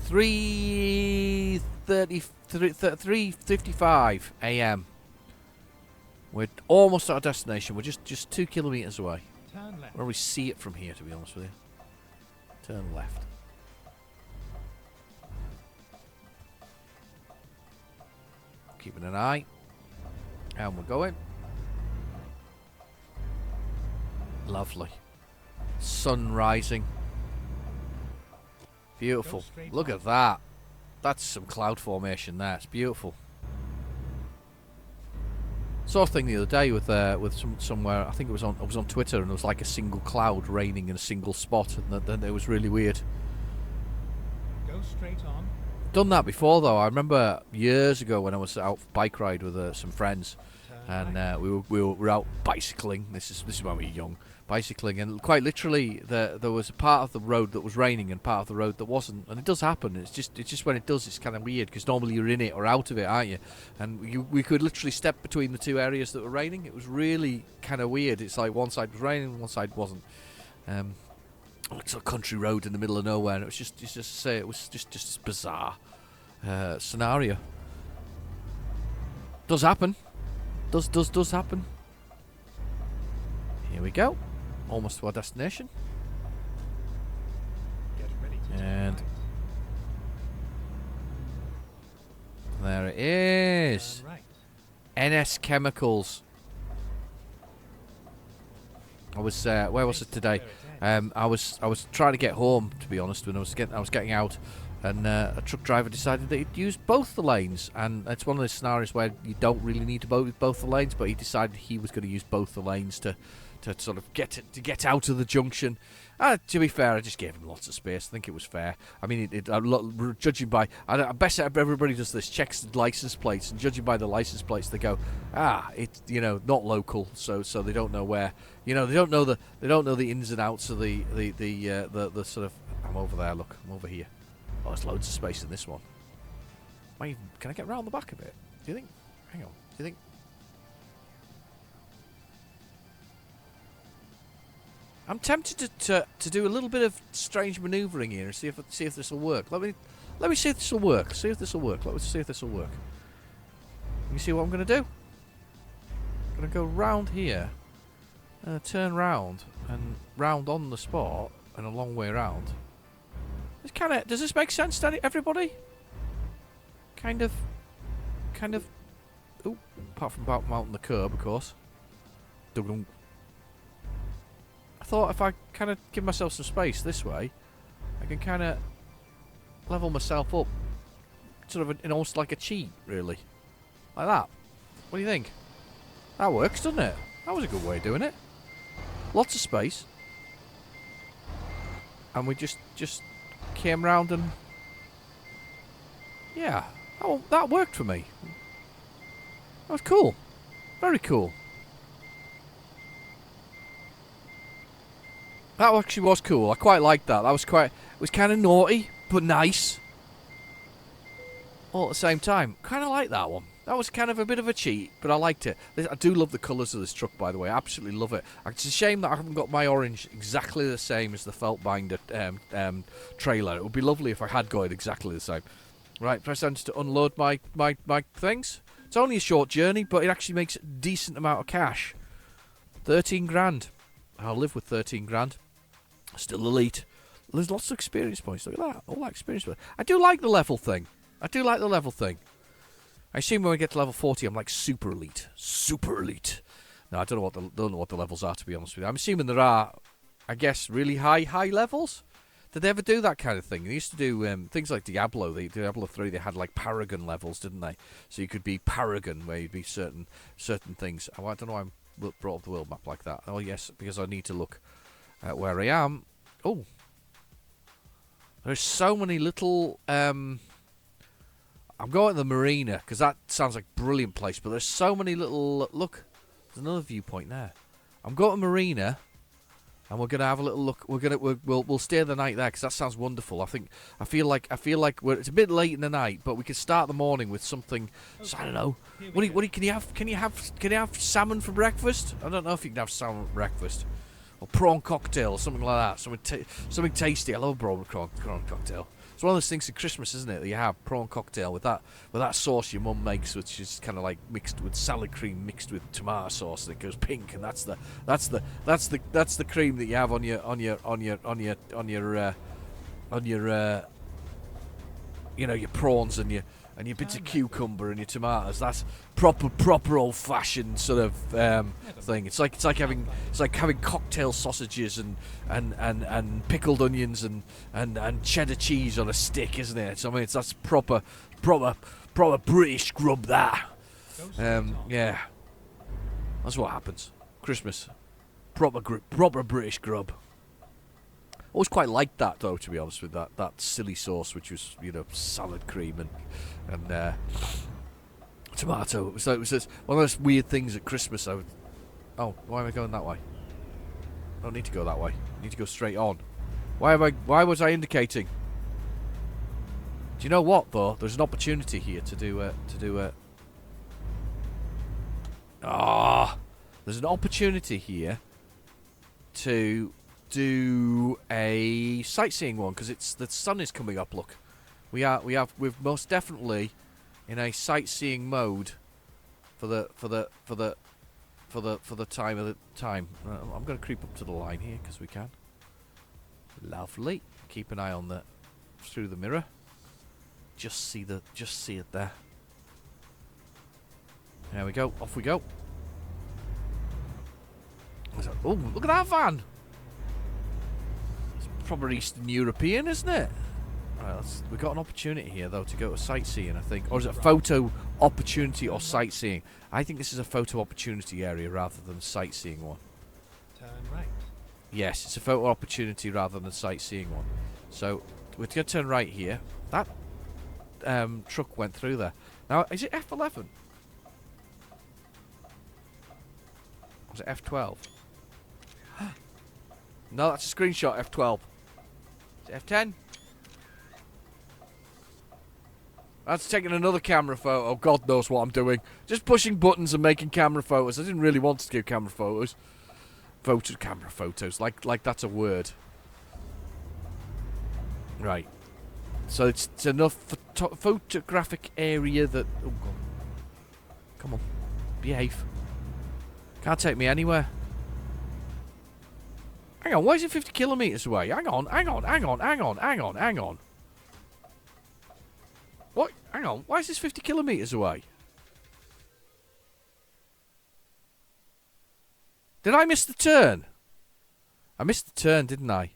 3:55 a.m. We're almost at our destination. We're just 2 kilometres away. Turn left. Where we see it from here, to be honest with you. Turn left. Keeping an eye. And we're going. Lovely. Sun rising. Beautiful. Look at that. That's some cloud formation there. It's beautiful. Saw a thing the other day with somewhere. I think it was on Twitter, and it was like a single cloud raining in a single spot, and then it was really weird. Go straight on. Done that before though. I remember years ago when I was out bike ride with some friends. and we were out bicycling. This is when we were young, bicycling, and quite literally there was a part of the road that was raining and part of the road that wasn't, and it does happen. It's just when it does, it's kind of weird because normally you're in it or out of it, aren't you? And we could literally step between the two areas that were raining. It was really kind of weird. It's like one side was raining and one side wasn't. It's a country road in the middle of nowhere, and it was just this bizarre scenario. Does happen. Does happen. Here we go. Almost to our destination. Get ready to And turn there it right. is. Turn right. NS Chemicals. I was where was it today? I was trying to get home, to be honest, when I was getting out, and a truck driver decided that he'd use both the lanes, and it's one of those scenarios where you don't really need to both the lanes, but he decided he was going to use both the lanes to sort of get out of the junction. To be fair, I just gave him lots of space. I think it was fair. I mean, judging by, I bet everybody does this, checks the license plates, and judging by the license plates, they go, it's not local, so they don't know where, they don't know the ins and outs of the sort of. I'm over there. Look, I'm over here. Oh, there's loads of space in this one. Can I get round the back a bit? Do you think? Hang on. Do you think? I'm tempted to do a little bit of strange manoeuvring here and see if this will work. Let me see if this will work. See if this will work. Let me see if this will work. You see what I'm going to do? I'm going to go round here, turn round and round on the spot and a long way round. Does this make sense to everybody? Kind of. Oh, apart from mounting the curb, of course. I thought if I kind of give myself some space this way, I can kind of level myself up, sort of almost like a cheat, really, like that. What do you think? That works, doesn't it? That was a good way of doing it. Lots of space, and we just came round and yeah, that worked for me. That was cool, very cool. That actually was cool. I quite liked that. It was kind of naughty, but nice. All at the same time. Kind of like that one. That was kind of a bit of a cheat, but I liked it. I do love the colours of this truck, by the way. I absolutely love it. It's a shame that I haven't got my orange exactly the same as the felt binder trailer. It would be lovely if I had got it exactly the same. Right, press enter to unload my things. It's only a short journey, but it actually makes a decent amount of cash. 13 grand. I'll live with 13 grand. Still elite. There's lots of experience points. Look at that. All that experience points. I do like the level thing. I assume when we get to level 40, I'm like super elite. Super elite. No, I don't know what the levels are, to be honest with you. I'm assuming there are, I guess, really high levels. Did they ever do that kind of thing? They used to do things like Diablo. Diablo 3, they had like Paragon levels, didn't they? So you could be Paragon, where you'd be certain things. I don't know why I brought up the world map like that. Oh, yes, because I need to look at where I am. Oh. There's so many little... I'm going to the marina, because that sounds like a brilliant place, but there's so many little... Look, there's another viewpoint there. I'm going to marina, and we're going to have a little look. We'll stay the night there, because that sounds wonderful. I feel like it's a bit late in the night, but we could start the morning with something. Okay. So I don't know. Can you have salmon for breakfast? I don't know if you can have salmon for breakfast. Or prawn cocktail or something like that. Something tasty. I love a prawn cocktail. It's one of those things at Christmas, isn't it? That you have prawn cocktail with that sauce your mum makes, which is kind of like mixed with salad cream mixed with tomato sauce, and it goes pink. And that's the cream that you have on your prawns and your bits of cucumber and your tomatoes. That's proper old-fashioned sort of thing. It's like having cocktail sausages and pickled onions and cheddar cheese on a stick, isn't it? So I mean, that's proper British grub. That yeah, that's what happens. Christmas, proper British grub. Always quite liked that, though, to be honest, with that silly sauce, which was salad cream and Tomato. So it was just one of those weird things at Christmas. Oh, why am I going that way? I don't need to go that way. I need to go straight on. Why was I indicating? Do you know what though? There's an opportunity here to do it. There's an opportunity here to do a sightseeing one because the sun is coming up. Look, we're most definitely in a sightseeing mode for the time of the time. I'm going to creep up to the line here because we can. Lovely. Keep an eye on the through the mirror. Just see it there. There we go. Off we go. Oh, look at that van. It's probably Eastern European, isn't it? Right, we've got an opportunity here, though, to go to sightseeing, I think. Or is it a photo opportunity or sightseeing? I think this is a photo opportunity area rather than a sightseeing one. Turn right. Yes, it's a photo opportunity rather than a sightseeing one. So, we're going to turn right here. That truck went through there. Now, is it F11? Or is it F12? No, that's a screenshot, F12. Is it F10? That's taking another camera photo. God knows what I'm doing. Just pushing buttons and making camera photos. I didn't really want to do camera photos. Camera photos. Like that's a word. Right. So it's enough photographic area that... Oh, God. Come on. Behave. Can't take me anywhere. Hang on, why is it 50 kilometres away? Hang on. What? Hang on, why is this 50 kilometres away? Did I miss the turn? I missed the turn, didn't I?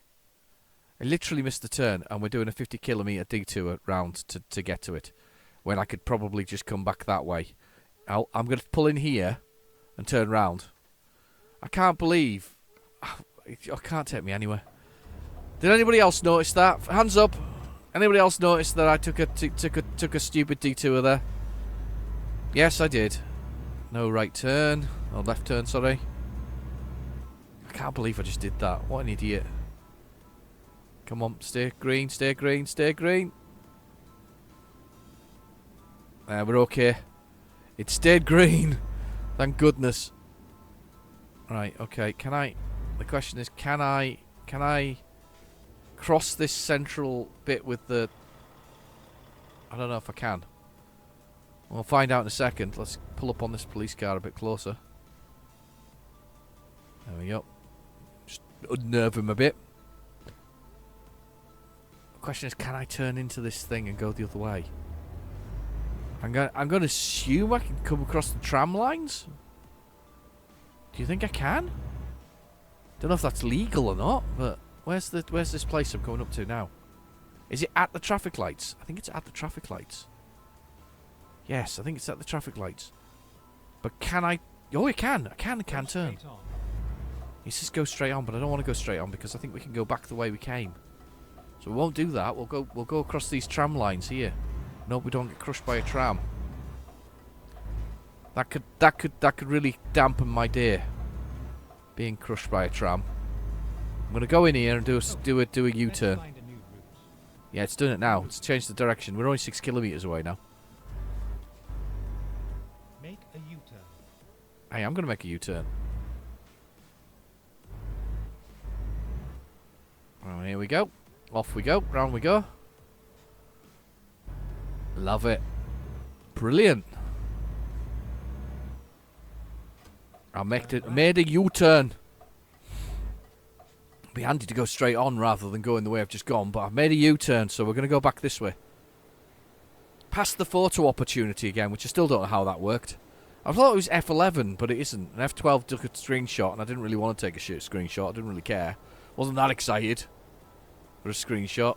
I literally missed the turn, and we're doing a 50 kilometre detour round to get to it. When I could probably just come back that way. I'm going to pull in here and turn round. I can't believe... I can't take me anywhere. Did anybody else notice that? Hands up. Anybody else notice that I took a stupid detour there? Yes, I did. No right turn. Or left turn, sorry. I can't believe I just did that. What an idiot. Come on, stay green, stay green, stay green. We're okay. It stayed green. Thank goodness. Right, okay. The question is, can I cross this central bit with the... I don't know if I can. We'll find out in a second. Let's pull up on this police car a bit closer. There we go. Just unnerve him a bit. The question is, can I turn into this thing and go the other way? I'm going to assume I can come across the tram lines. Do you think I can? Don't know if that's legal or not, but where's this place I'm going up to now? Is it at the traffic lights? I think it's at the traffic lights. Yes, I think it's at the traffic lights. But can I... Oh, I can turn. He says go straight on, but I don't want to go straight on because I think we can go back the way we came. So we won't do that. We'll go across these tram lines here. No, we don't get crushed by a tram. That could really dampen my day. Being crushed by a tram. I'm gonna go in here and do a U-turn. Yeah, it's doing it now. It's changed the direction. We're only 6 kilometers away now. Make a U-turn. Hey, I'm gonna make a U-turn. Oh, here we go. Off we go. Round we go. Love it. Brilliant. I made a U-turn. It'd be handy to go straight on rather than going the way I've just gone, but I've made a U-turn, so we're going to go back this way. Past the photo opportunity again, which I still don't know how that worked. I thought it was F11, but it isn't. An F12 took a screenshot, and I didn't really want to take a screenshot. I didn't really care. Wasn't that excited for a screenshot.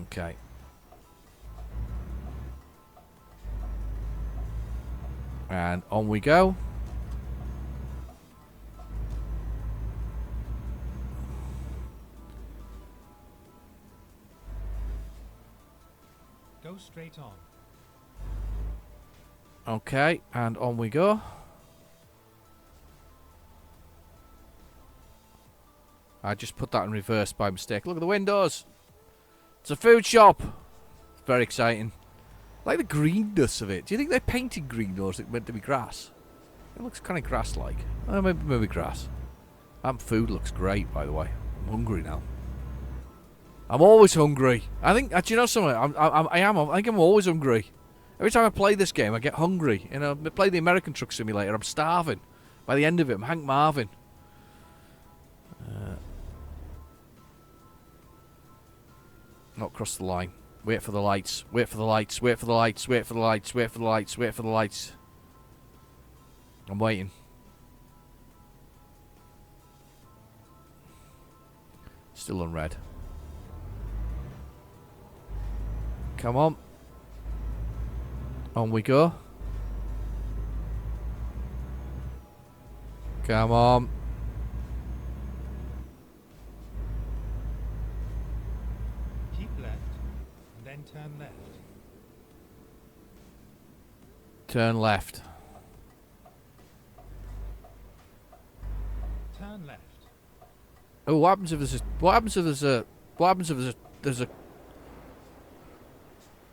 Okay. And on we go. straight on. Okay, and on we go. I just put that in reverse by mistake. Look at the windows. It's a food shop. It's very exciting. I like the greenness of it. Do you think they painted green or is it meant to be grass? It looks kind of grass-like. Maybe grass. That food looks great, by the way. I'm hungry now. I'm always hungry. I think. Do you know something? I think I'm always hungry. Every time I play this game, I get hungry. You know, I play the American Truck Simulator. I'm starving. By the end of it, I'm Hank Marvin. Not cross the line. Wait for the lights. Wait for the lights. Wait for the lights. Wait for the lights. Wait for the lights. Wait for the lights. I'm waiting. Still on red. Come on. On we go. Come on. Keep left, and then turn left. Turn left. Turn left. Oh, what happens if there's a... What happens if there's a... What happens if there's a...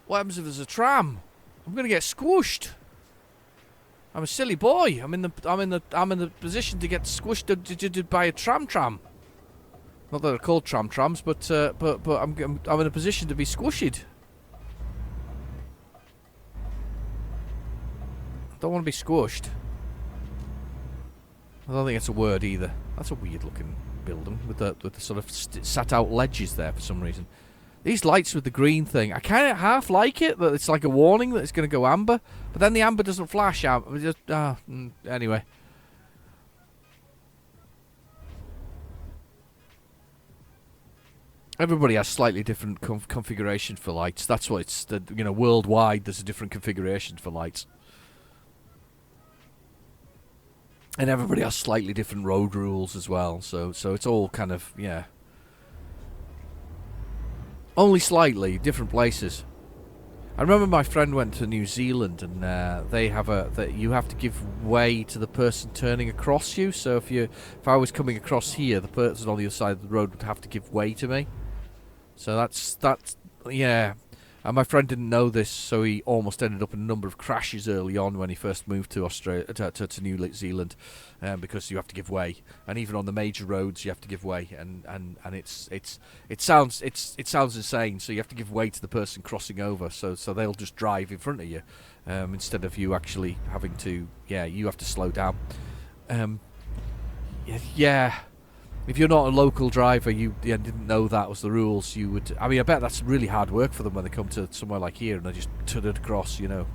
What happens if there's a tram? I'm gonna get squished. I'm a silly boy. I'm in the position to get squished by a tram. Not that they're called trams, but I'm in a position to be squished. I don't want to be squished. I don't think it's a word either. That's a weird looking building with the sort of sat out ledges there for some reason. These lights with the green thing, I kind of half like it, that it's like a warning that it's going to go amber, but then the amber doesn't flash out. Anyway. Everybody has slightly different configuration for lights. That's what it's, worldwide there's a different configuration for lights. And everybody has slightly different road rules as well, so it's all kind of, yeah. Only slightly, different places. I remember my friend went to New Zealand and they have that you have to give way to the person turning across you. So if I was coming across here, the person on the other side of the road would have to give way to me. So that's yeah. And my friend didn't know this, so he almost ended up in a number of crashes early on when he first moved to Australia, to New Zealand, because you have to give way, and even on the major roads you have to give way, and it sounds insane. So you have to give way to the person crossing over, so they'll just drive in front of you, instead of you actually having to. Yeah, you have to slow down. Yeah. If you're not a local driver, you didn't know that was the rules, you would... I mean, I bet that's really hard work for them when they come to somewhere like here and they just turn it across, you know.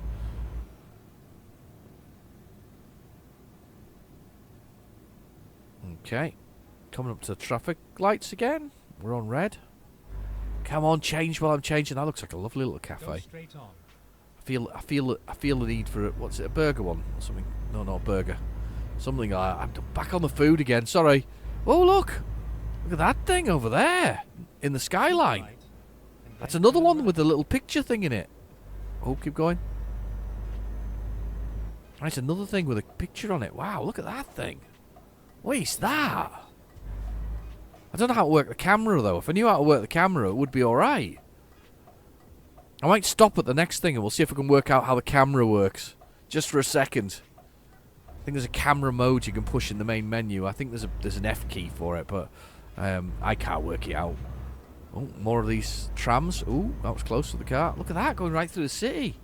Okay. Coming up to the traffic lights again. We're on red. Come on, change while I'm changing. That looks like a lovely little cafe. Go straight on. I feel the need for what's it, a burger one or something? No, not a burger. Something like that. I'm back on the food again. Sorry. Oh, look at that thing over there in the skyline. Right, That's another one with the little picture thing in it. Oh, keep going. That's another thing with a picture on it. Wow, look at that thing. What is that? I don't know how to work the camera, though. If I knew how to work the camera, it would be alright. I might stop at the next thing and we'll see if I can work out how the camera works. Just for a second. I think there's a camera mode you can push in the main menu. I think there's an F key for it, but I can't work it out. Oh, more of these trams. Ooh, that was close to the car. Look at that, going right through the city.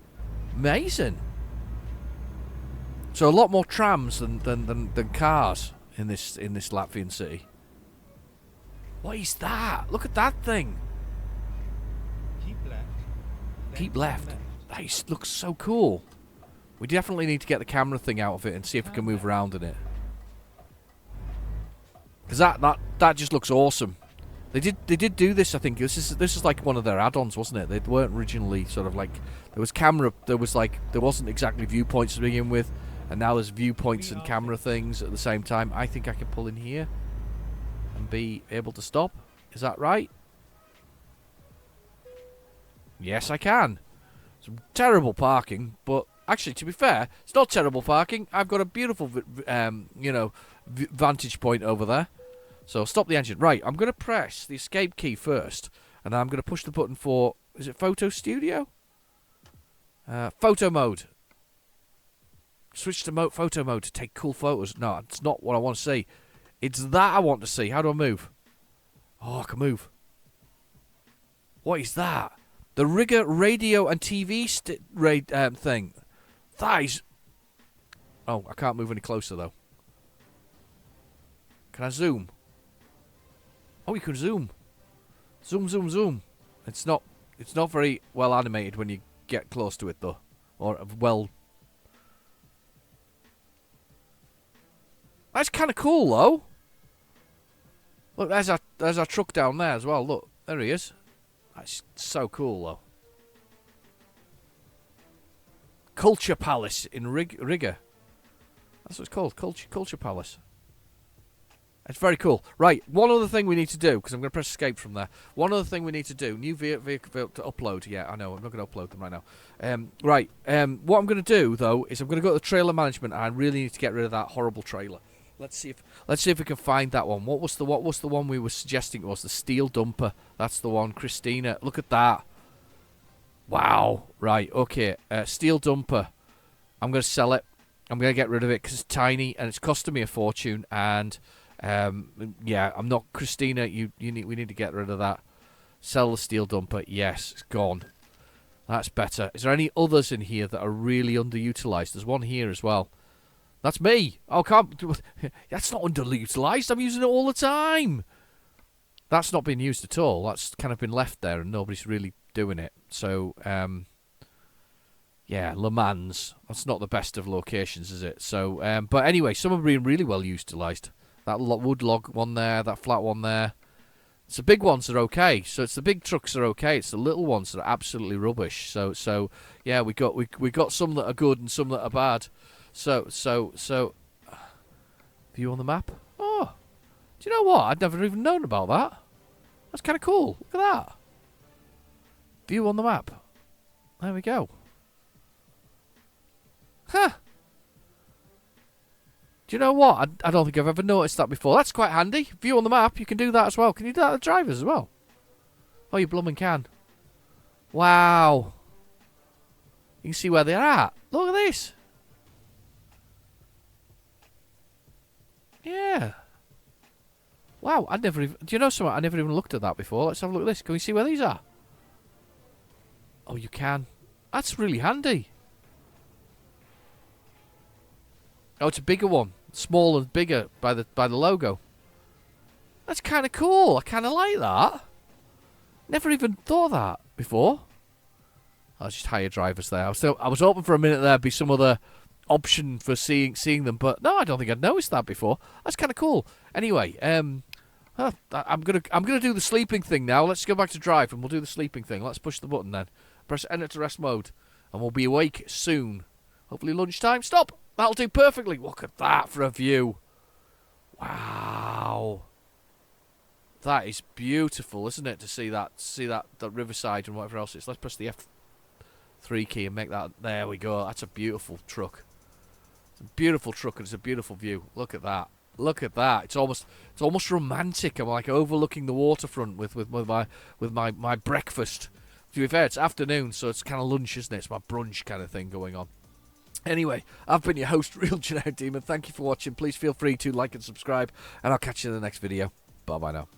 Amazing. So a lot more trams than cars in this Latvian city. What is that? Look at that thing. Keep left. Keep left. That looks so cool. We definitely need to get the camera thing out of it and see if we can move around in it. Because that just looks awesome. They did do this, I think. This is like one of their add-ons, wasn't it? They weren't originally sort of like there wasn't exactly viewpoints to begin with, and now there's viewpoints and camera things at the same time. I think I can pull in here and be able to stop. Is that right? Yes, I can. Some terrible parking, but actually, to be fair, it's not terrible parking. I've got a beautiful, vantage point over there. So stop the engine. Right, I'm going to press the escape key first, and I'm going to push the button for, is it photo studio? Photo mode. Switch to photo mode to take cool photos. No, it's not what I want to see. It's that I want to see. How do I move? Oh, I can move. What is that? The Rigger radio and TV thing. That is... Oh, I can't move any closer, though. Can I zoom? Oh, you can zoom. Zoom, zoom, zoom. It's not very well animated when you get close to it, though. Or, well... That's kind of cool, though. Look, there's our truck down there as well. Look, there he is. That's so cool, though. Culture Palace in Rigger. That's what it's called. Culture Palace. It's very cool. Right, one other thing we need to do, because I'm going to press escape from there. One other thing we need to do. New vehicle to upload. Yeah, I know. I'm not going to upload them right now. What I'm going to do, though, is I'm going to go to the trailer management, and I really need to get rid of that horrible trailer. Let's see if we can find that one. What was the one we were suggesting? It was the steel dumper. That's the one. Christina, look at that. Wow. Right. Okay. Steel dumper. I'm going to sell it. I'm going to get rid of it because it's tiny and it's costing me a fortune. And yeah, I'm not Christina. We need to get rid of that. Sell the steel dumper. Yes, it's gone. That's better. Is there any others in here that are really underutilized? There's one here as well. That's me. Oh, that's not underutilized. I'm using it all the time. That's not been used at all. That's kind of been left there and nobody's really doing it. So, yeah, Le Mans. That's not the best of locations, is it? So, but anyway, some have been really well utilized. That wood log one there, that flat one there. It's the big ones that are okay. So it's the big trucks that are okay. It's the little ones that are absolutely rubbish. So yeah, we got some that are good and some that are bad. So view on the map. Oh, do you know what? I'd never even known about that. That's kind of cool. Look at that. View on the map. There we go. Huh. Do you know what? I don't think I've ever noticed that before. That's quite handy. View on the map. You can do that as well. Can you do that with drivers as well? Oh, you blooming can. Wow. You can see where they're at. Look at this. Yeah. Wow, I'd never even... Do you know something? I never even looked at that before. Let's have a look at this. Can we see where these are? Oh, you can. That's really handy. Oh, it's a bigger one. Small and bigger by the logo. That's kind of cool. I kind of like that. Never even thought of that before. I'll just hire drivers there. I was hoping for a minute there'd be some other option for seeing them, but no, I don't think I'd noticed that before. That's kind of cool. Anyway, I'm gonna do the sleeping thing now. Let's go back to drive and we'll do the sleeping thing. Let's push the button then. Press enter to rest mode, and we'll be awake soon. Hopefully lunchtime. Stop. That'll do perfectly. Look at that for a view. Wow. That is beautiful, isn't it? To see that the riverside and whatever else it is. Let's press the F3 key and make that. There we go. That's a beautiful truck. It's a beautiful truck and it's a beautiful view. Look at that. Look at that. It's almost romantic. I'm like overlooking the waterfront with my breakfast. To be fair, it's afternoon, so it's kind of lunch, isn't it? It's my brunch kind of thing going on. Anyway, I've been your host, Real Generic Demon. Thank you for watching. Please feel free to like and subscribe, and I'll catch you in the next video. Bye-bye now.